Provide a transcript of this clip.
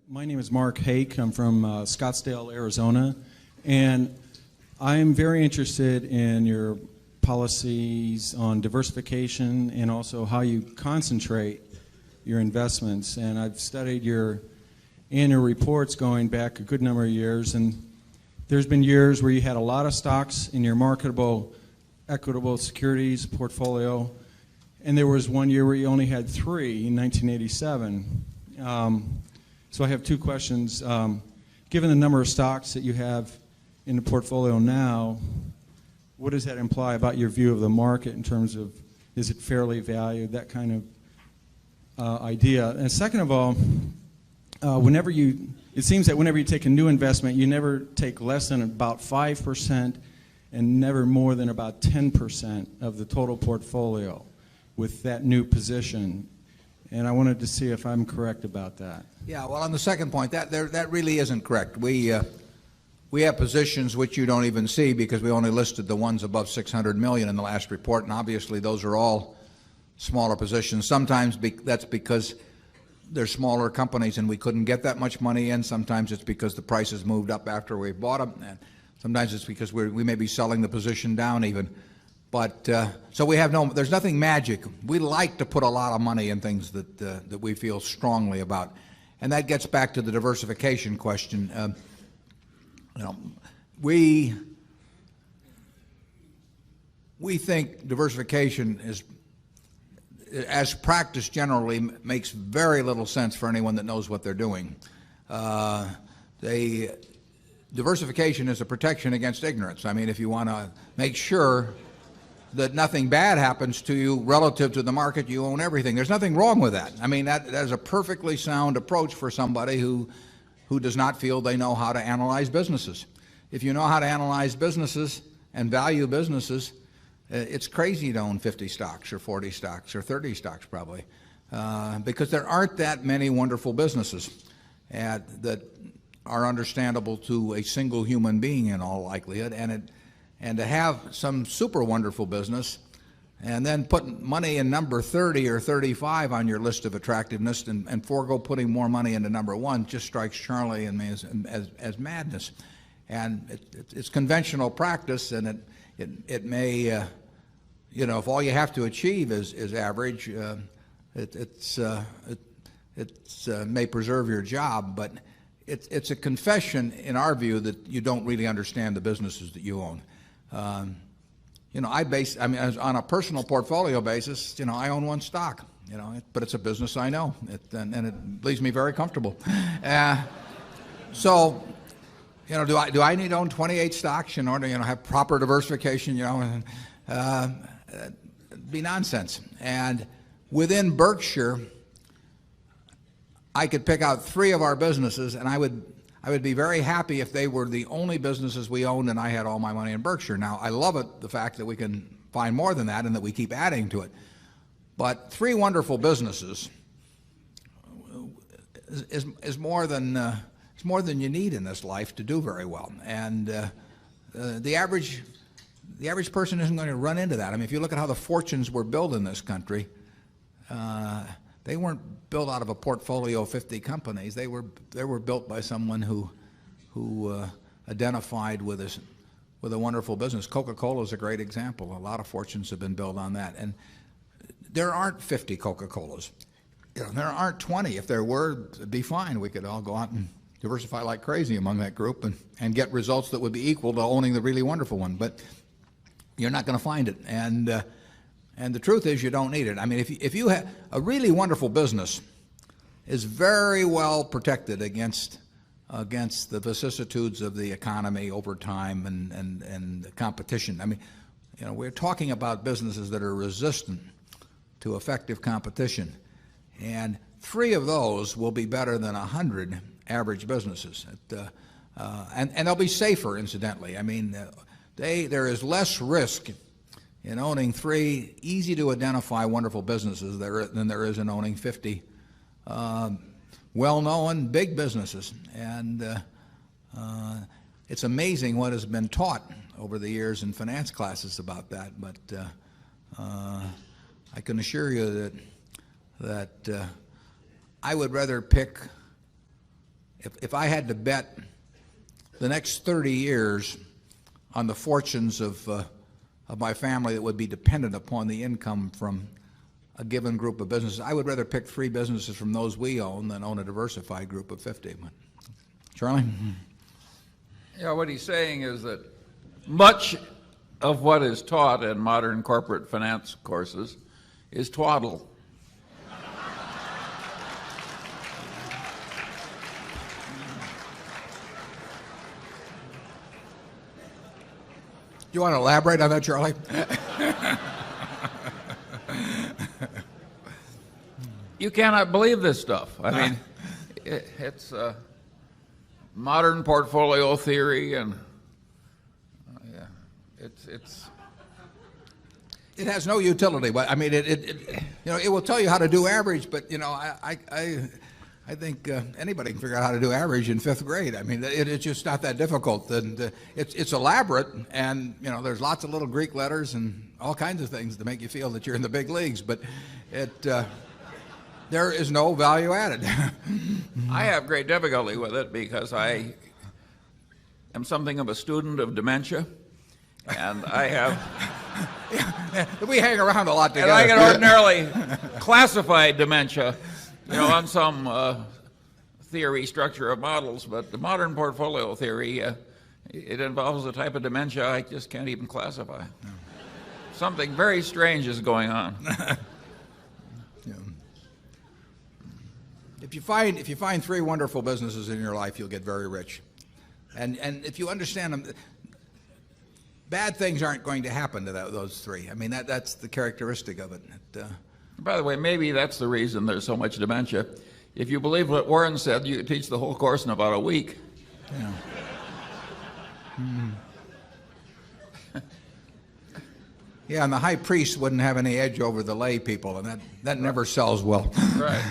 My name is Mark Hake. I'm from Scottsdale, Arizona, and I'm very interested in your policies on diversification and also how you concentrate your investments. And I've studied your annual reports going back a good number of years, and there's been years where you had a lot of stocks in your marketable equitable securities portfolio, and there was one year where you only had 3 in 1987. So I have 2 questions. Given the number of stocks that you have in the portfolio now, what does that imply about your view of the market in terms of, is it fairly valued, that kind of idea? And second of all, it seems that whenever you take a new investment, you never take less than about 5% and never more than about 10% of the total portfolio with that new position. And I wanted to see if I'm correct about that. Yeah, well, on the second point, that really isn't correct. We have positions which you don't even see because we only listed the ones above 600 million in the last report, and obviously those are all smaller positions. Sometimes that's because they're smaller companies and we couldn't get that much money in. Sometimes it's because the prices moved up after we bought them, and sometimes it's because we may be selling the position down even. But so there's nothing magic. We like to put a lot of money in things that we feel strongly about, and that gets back to the diversification question. We think diversification is, as practiced generally, makes very little sense for anyone that knows what they're doing. Diversification is a protection against ignorance. I mean, if you want to make sure that nothing bad happens to you relative to the market, you own everything. There's nothing wrong with that. I mean, that is a perfectly sound approach for somebody who does not feel they know how to analyze businesses. If you know how to analyze businesses and value businesses, it's crazy to own 50 stocks or 40 stocks or 30 stocks probably, because there aren't that many wonderful businesses that are understandable to a single human being in all likelihood. And to have some super wonderful business and then put money in number 30 or 35 on your list of attractiveness and forego putting more money into number 1 just strikes Charlie and me as madness. And it's conventional practice, and it may, if all you have to achieve is average, it may preserve your job, but it's a confession in our view that you don't really understand the businesses that you own. On a personal portfolio basis, I own 1 stock, but it's a business I know, and it leaves me very comfortable. So, do I need to own 28 stocks in order to have proper diversification? It'd be nonsense. And within Berkshire, I could pick out 3 of our businesses, and I would be very happy if they were the only businesses we owned and I had all my money in Berkshire. Now, I love the fact that we can find more than that and that we keep adding to it. But 3 wonderful businesses is more than you need in this life to do very well. And the average person isn't going to run into that. I mean, if you look at how the fortunes were built in this country, they weren't built out of a portfolio of 50 companies. They were built by someone who identified with a wonderful business. Coca-Cola is a great example. A lot of fortunes have been built on that. And there aren't 50 Coca-Colas. There aren't 20. If there were, it'd be fine. We could all go out and diversify like crazy among that group and get results that would be equal to owning the really wonderful one. But you're not going to find it. And the truth is, you don't need it. I mean, if you have a really wonderful business, is very well protected against the vicissitudes of the economy over time and the competition. I mean, we're talking about businesses that are resistant to effective competition, and 3 of those will be better than 100 average businesses, and they'll be safer, incidentally. I mean, there is less risk in owning 3 easy to identify wonderful businesses than there is in owning 50 well-known big businesses. And it's amazing what has been taught over the years in finance classes about that. But I can assure you that I would rather pick if I had to bet the next 30 years on the fortunes of my family that would be dependent upon the income from a given group of businesses, I would rather pick 3 businesses from those we own than own a diversified group of 50. Charlie? Yeah, what he's saying is that much of what is taught in modern corporate finance courses is twaddle. Do you want to elaborate on that, Charlie? You cannot believe this stuff. I mean, it's modern portfolio theory, and it has no utility. But I mean, it will tell you how to do average. But I think anybody can figure out how to do average in 5th grade. I mean, it's just not that difficult, and it's elaborate. And there's lots of little Greek letters and all kinds of things to make you feel that you're in the big leagues. But there is no value added. I have great difficulty with it because I am something of a student of dementia, and I have. We hang around a lot together. And I get ordinarily classified dementia, on some theory structure of models, but the modern portfolio theory, it involves a type of dementia I just can't even classify. No. Something very strange is going on. Yeah. If you find 3 wonderful businesses in your life, you'll get very rich. And if you understand them, bad things aren't going to happen to those 3. I mean, that's the characteristic of it. By the way, maybe that's the reason there's so much dementia. If you believe what Warren said, you could teach the whole course in about a week. Yeah. Yeah, and the high priest wouldn't have any edge over the lay people, and that never sells well. Right.